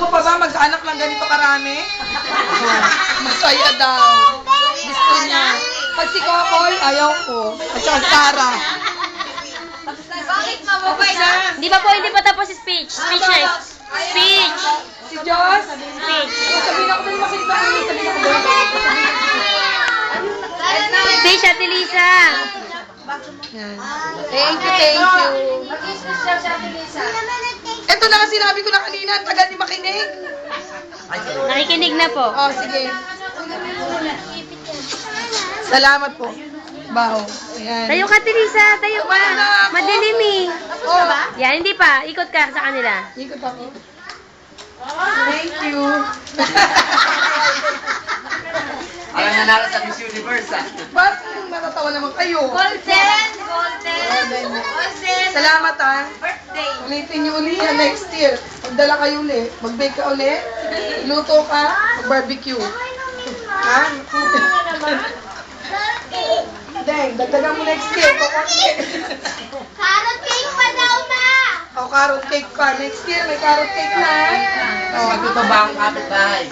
mo pa ba mag-anak lang ganito karami? Masaya daw. Gusto niya. Pag si Kokoy, ayaw ko. At saka Sarah. Bakit mababay na? Hindi pa tapos si speech. Speechless. Speech. Si Joss? Speech. Sabihin ako dali makita ko. Sabihin ako dali. Speech, Ate Lisa. Yan. Thank you. Mag-special siya, Lisa. Ito na nga sinabi ko na kanina, tagal ni makinig. Nakikinig na po. Oh, sige. Salamat po. Bao. Ayan. Tayo ka, Ate Lisa. Tayo ka. Wala ako. Madilim eh. Oh, Yan, hindi pa. Ikot ka sa kanila. ikot ako. Thank you. Alam nanalo sa Miss Universe, ah. Ba't natatawa naman kayo? Golden. Salamat ah. Birthday. Ulitin niyo uli yan next year. Magdala kayo uli. Mag-bake ka uli. Luto ka. Mag-barbecue. Ha? Deng, dagdagan mo next year. Carrot cake pa daw, ma! O, carrot cake pa. Next year, may carrot cake na. Mas magtutaba ang kapitbahay.